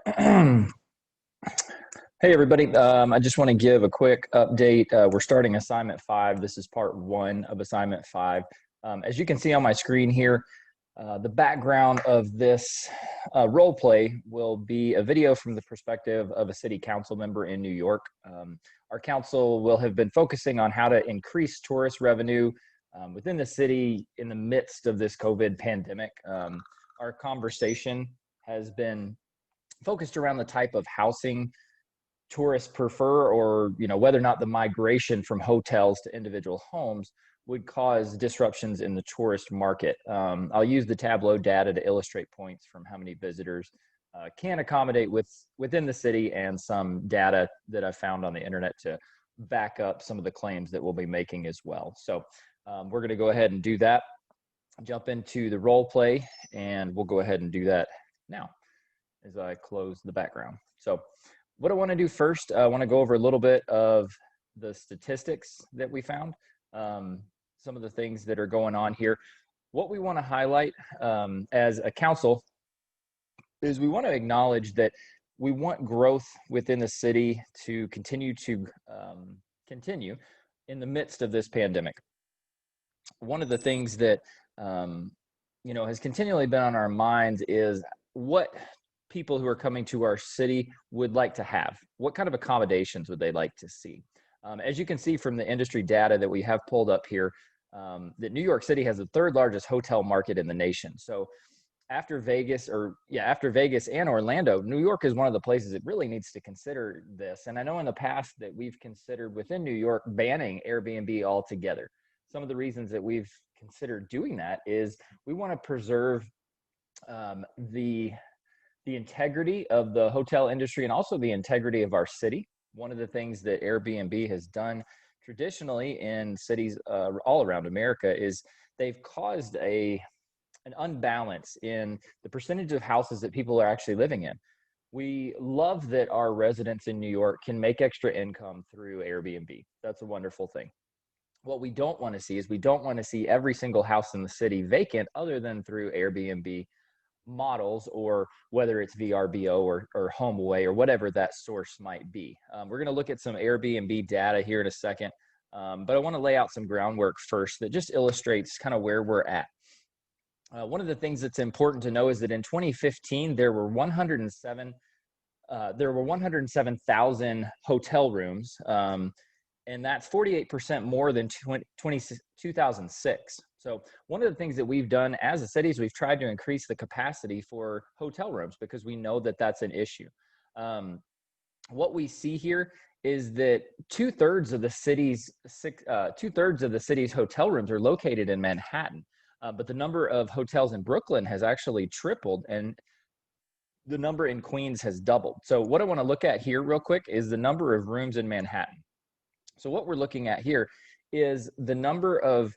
Hey everybody, I just want to give a quick update. We're starting assignment 5. This is part 1 of assignment 5. As you can see on my screen here, the background of this role play will be a video from the perspective of a city council member in New York. Our council will have been focusing on how to increase tourist revenue within the city in the midst of this COVID pandemic. Our conversation has been focused around the type of housing tourists prefer, or whether or not the migration from hotels to individual homes would cause disruptions in the tourist market. I'll use the Tableau data to illustrate points from how many visitors can accommodate within the city, and some data that I found on the internet to back up some of the claims that we'll be making as well. So we're going to go ahead and do that, jump into the role play, and we'll go ahead and do that now as I close the background. So what I want to do first, I want to go over a little bit of the statistics that we found, some of the things that are going on here. What we want to highlight as a council is we want to acknowledge that we want growth within the city to continue in the midst of this pandemic. One of the things that has continually been on our minds is what people who are coming to our city would like to have. What kind of accommodations would they like to see? As you can see from the industry data that we have pulled up here, that New York City has the third largest hotel market in the nation. So after Vegas and Orlando, New York is one of the places that really needs to consider this. And I know in the past that we've considered within New York banning Airbnb altogether. Some of the reasons that we've considered doing that is we want to preserve the integrity of the hotel industry and also the integrity of our city. One of the things that Airbnb has done traditionally in cities all around America is they've caused an unbalance in the percentage of houses that people are actually living in. We love that our residents in New York can make extra income through Airbnb. That's a wonderful thing. What we don't want to see is we don't want to see every single house in the city vacant other than through Airbnb models, or whether it's VRBO or HomeAway or whatever that source might be. We're going to look at some Airbnb data here in a second, but I want to lay out some groundwork first that just illustrates kind of where we're at. One of the things that's important to know is that in 2015 there were 107,000 hotel rooms, and that's 48% more than 2006. So one of the things that we've done as a city is we've tried to increase the capacity for hotel rooms because we know that that's an issue. What we see here is that two-thirds of the city's hotel rooms are located in Manhattan, but the number of hotels in Brooklyn has actually tripled, and the number in Queens has doubled. So what I want to look at here real quick is the number of rooms in Manhattan. So what we're looking at here is the number of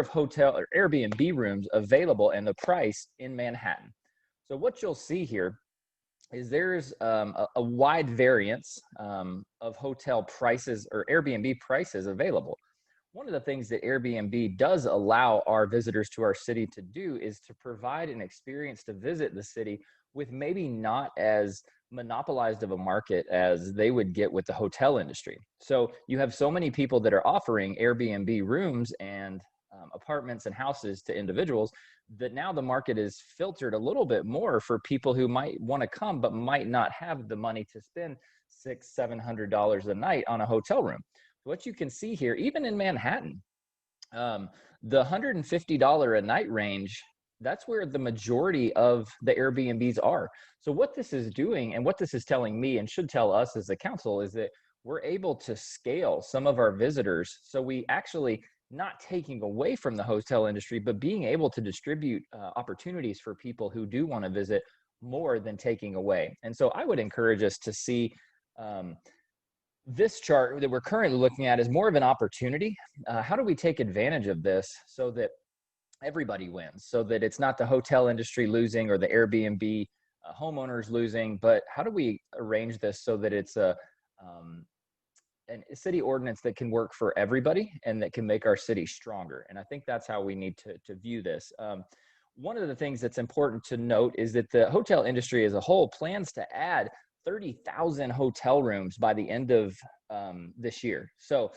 hotel or Airbnb rooms available and the price in Manhattan. So what you'll see here is there's a wide variance of hotel prices or Airbnb prices available. One of the things that Airbnb does allow our visitors to our city to do is to provide an experience to visit the city with maybe not as monopolized of a market as they would get with the hotel industry. So you have so many people that are offering Airbnb rooms and apartments and houses to individuals that now the market is filtered a little bit more for people who might want to come but might not have the money to spend $600-700 a night on a hotel room. What you can see here, even in Manhattan, the $150 a night range, that's where the majority of the Airbnbs are. So what this is doing, and what this is telling me and should tell us as a council, is that we're able to scale some of our visitors. So we actually not taking away from the hotel industry, but being able to distribute opportunities for people who do want to visit more than taking away. And so I would encourage us to see this chart that we're currently looking at is more of an opportunity. How do we take advantage of this so that everybody wins, so that it's not the hotel industry losing or the Airbnb homeowners losing, but how do we arrange this so that it's a city ordinance that can work for everybody and that can make our city stronger? And I think that's how we need to view this. one of the things that's important to note is that the hotel industry as a whole plans to add 30,000 hotel rooms by the end of this year. So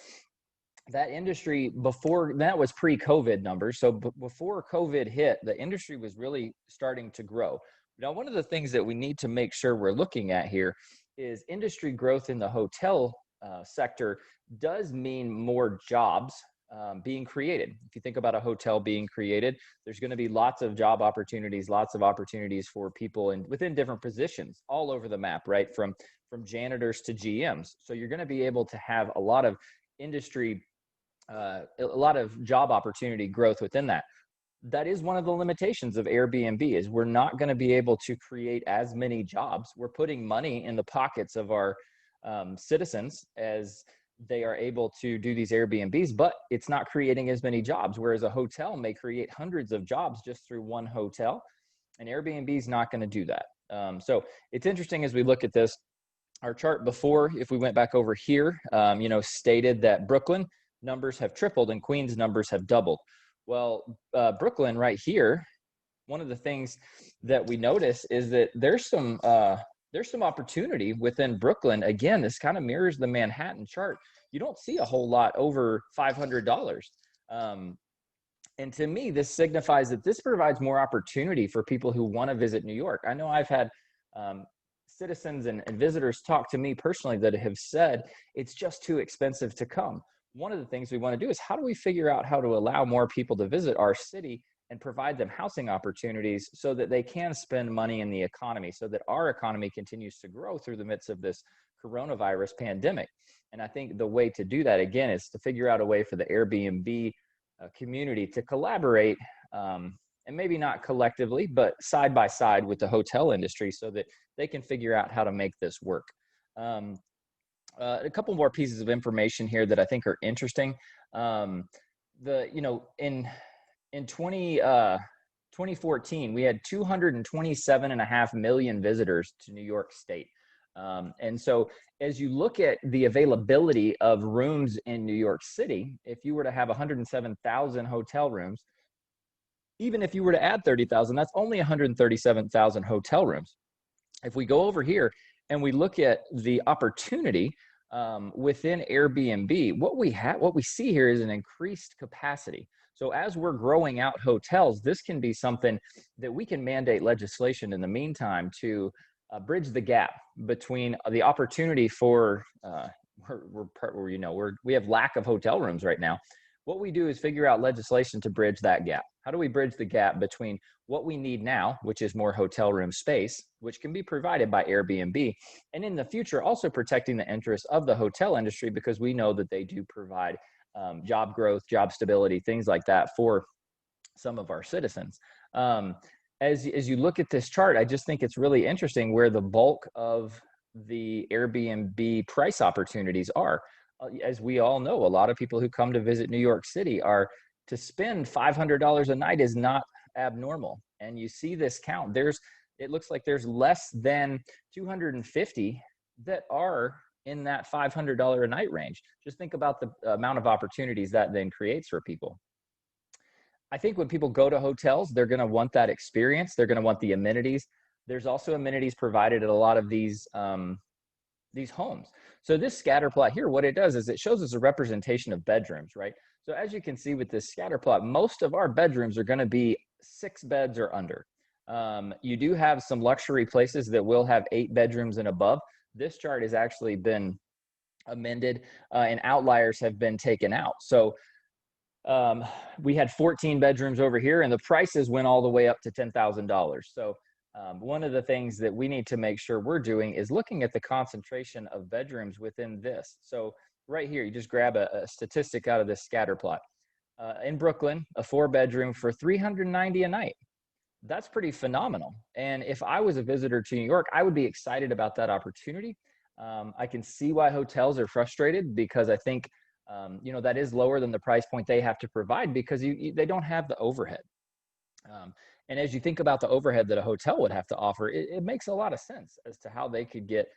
that industry, before that was pre-COVID numbers. So before COVID hit, the industry was really starting to grow. Now, one of the things that we need to make sure we're looking at here is industry growth in the hotel sector does mean more jobs being created. If you think about a hotel being created, there's going to be lots of job opportunities, lots of opportunities for people within different positions all over the map, right? From janitors to GMs. So you're going to be able to have a lot of industry, a lot of job opportunity growth within that. That is one of the limitations of Airbnb is we're not going to be able to create as many jobs. We're putting money in the pockets of our citizens as they are able to do these Airbnbs, but it's not creating as many jobs, whereas a hotel may create hundreds of jobs just through one hotel, and Airbnb is not going to do that. So it's interesting as we look at this. Our chart before, if we went back over here, stated that Brooklyn numbers have tripled and Queens numbers have doubled. Well, Brooklyn right here, one of the things that we notice is that there's some opportunity within Brooklyn. Again, this kind of mirrors the Manhattan chart. You don't see a whole lot over $500. And to me, this signifies that this provides more opportunity for people who want to visit New York. I know I've had citizens and visitors talk to me personally that have said it's just too expensive to come. One of the things we want to do is how do we figure out how to allow more people to visit our city and provide them housing opportunities so that they can spend money in the economy, so that our economy continues to grow through the midst of this coronavirus pandemic. And I think the way to do that, again, is to figure out a way for the Airbnb community to collaborate, and maybe not collectively, but side by side with the hotel industry so that they can figure out how to make this work. A couple more pieces of information here that I think are interesting. In 2014, we had 227.5 million visitors to New York State. And so as you look at the availability of rooms in New York City, if you were to have 107,000 hotel rooms, even if you were to add 30,000, that's only 137,000 hotel rooms. If we go over here and we look at the opportunity within Airbnb, what we see here is an increased capacity. So as we're growing out hotels, this can be something that we can mandate legislation in the meantime to bridge the gap between the opportunity for we have lack of hotel rooms right now. What we do is figure out legislation to bridge that gap. How do we bridge the gap between what we need now, which is more hotel room space, which can be provided by Airbnb, and in the future also protecting the interests of the hotel industry, because we know that they do provide job growth, job stability, things like that for some of our citizens. As you look at this chart, I just think it's really interesting where the bulk of the Airbnb price opportunities are. As we all know, a lot of people who come to visit New York City to spend $500 a night is not abnormal. And you see this count. It looks like there's less than 250 that are in that $500 a night range. Just think about the amount of opportunities that then creates for people. I think when people go to hotels, they're going to want that experience. They're going to want the amenities. There's also amenities provided at a lot of these homes. So this scatter plot here, what it does is it shows us a representation of bedrooms, right? So as you can see with this scatter plot, most of our bedrooms are going to be 6 beds or under. You do have some luxury places that will have 8 bedrooms and above. This chart has actually been amended and outliers have been taken out. So we had 14 bedrooms over here and the prices went all the way up to $10,000. So one of the things that we need to make sure we're doing is looking at the concentration of bedrooms within this. So right here, you just grab a statistic out of this scatter plot. In Brooklyn, a 4-bedroom for $390 a night. That's pretty phenomenal. And if I was a visitor to New York, I would be excited about that opportunity. I can see why hotels are frustrated because I think that is lower than the price point they have to provide because they don't have the overhead. And as you think about the overhead that a hotel would have to offer, it makes a lot of sense as to how they could get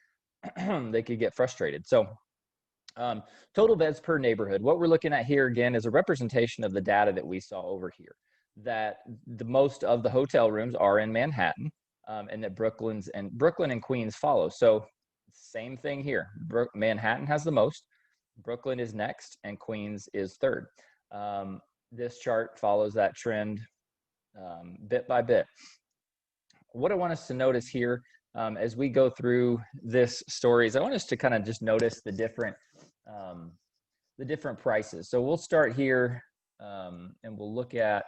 frustrated. So total beds per neighborhood. What we're looking at here again is a representation of the data that we saw over here. that the most of the hotel rooms are in Manhattan, and that Brooklyn and Queens follow. So same thing here. Manhattan has the most, Brooklyn is next, and Queens is third. This chart follows that trend bit by bit. What I want us to notice here as we go through this story is I want us to kind of just notice the different prices. So we'll start here and we'll look at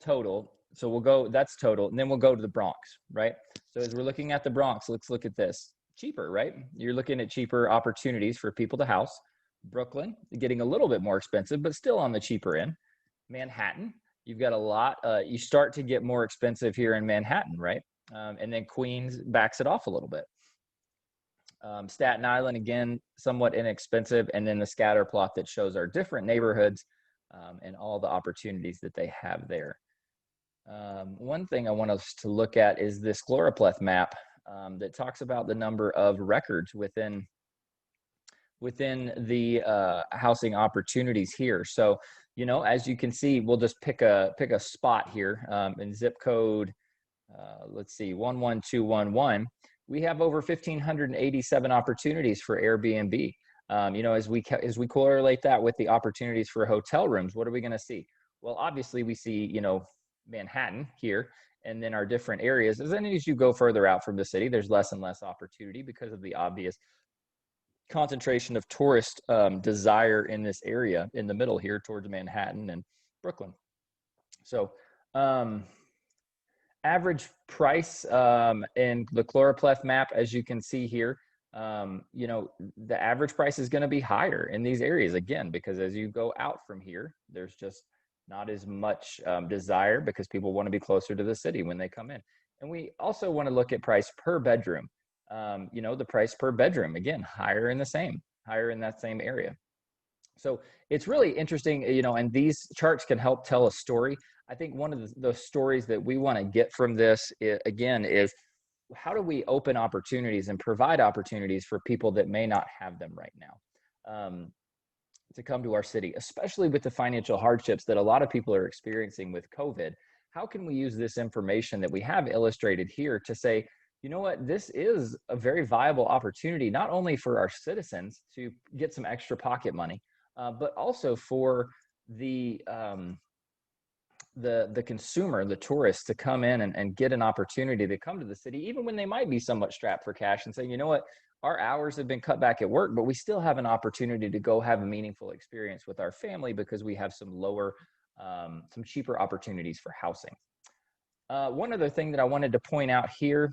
total. So we'll go, that's total, and then we'll go to the Bronx, right? So as we're looking at the Bronx, let's look at this. Cheaper, right? You're looking at cheaper opportunities for people to house. Brooklyn, getting a little bit more expensive, but still on the cheaper end. Manhattan, you've got a lot, you start to get more expensive here in Manhattan, right? And then Queens backs it off a little bit. Staten Island, again, somewhat inexpensive. And then the scatter plot that shows our different neighborhoods and all the opportunities that they have there. One thing I want us to look at is this chloropleth map that talks about the number of records within the housing opportunities here. So, you know, as you can see, we'll just pick a spot here in zip code, let's see, 11211. We have over 1,587 opportunities for Airbnb. You know, as we correlate that with the opportunities for hotel rooms, what are we going to see? Well, obviously we see, you know, Manhattan here, and then our different areas. As you go further out from the city, there's less and less opportunity because of the obvious concentration of tourist desire in this area in the middle here towards Manhattan and Brooklyn. So average price in the chloropleth map, as you can see here, you know, the average price is going to be higher in these areas, again, because as you go out from here, there's just not as much desire because people want to be closer to the city when they come in. And we also want to look at price per bedroom. You know, the price per bedroom, again, higher in that same area. So it's really interesting, you know, and these charts can help tell a story. I think one of the stories that we want to get from this, again, is how do we open opportunities and provide opportunities for people that may not have them right now to come to our city, especially with the financial hardships that a lot of people are experiencing with COVID. How can we use this information that we have illustrated here to say, you know what, this is a very viable opportunity, not only for our citizens to get some extra pocket money, but also for the consumer, the tourist, to come in and get an opportunity to come to the city, even when they might be somewhat strapped for cash, and say, you know what, our hours have been cut back at work, but we still have an opportunity to go have a meaningful experience with our family because we have some cheaper opportunities for housing. One other thing that I wanted to point out here,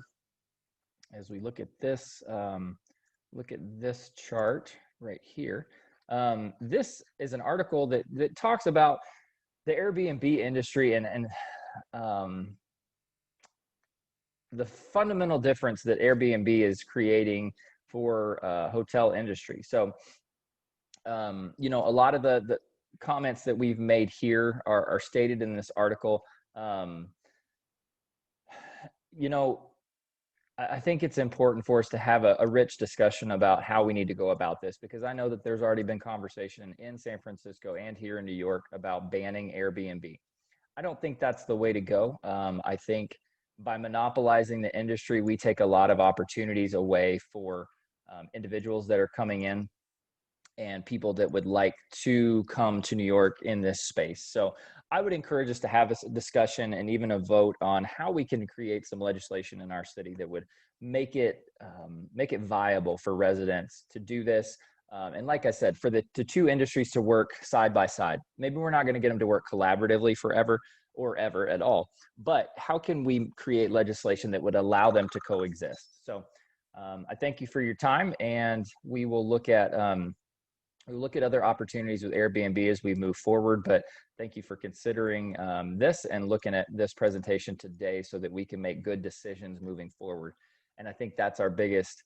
as we look at this chart right here, this is an article that talks about the Airbnb industry and the fundamental difference that Airbnb is creating for hotel industry. So, you know, a lot of the comments that we've made here are stated in this article. You know, I think it's important for us to have a rich discussion about how we need to go about this, because I know that there's already been conversation in San Francisco and here in New York about banning Airbnb. I don't think that's the way to go. I think by monopolizing the industry, we take a lot of opportunities away for individuals that are coming in and people that would like to come to New York in this space. So I would encourage us to have a discussion and even a vote on how we can create some legislation in our city that would make it viable for residents to do this. And like I said, for the two industries to work side by side. Maybe we're not going to get them to work collaboratively forever or ever at all, but how can we create legislation that would allow them to coexist? So I thank you for your time, and we will look at other opportunities with Airbnb as we move forward. But thank you for considering this and looking at this presentation today so that we can make good decisions moving forward. And I think that's our biggest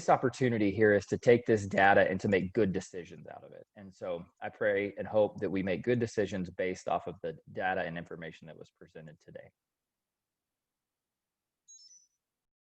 opportunity here, is to take this data and to make good decisions out of it. And so I pray and hope that we make good decisions based off of the data and information that was presented today.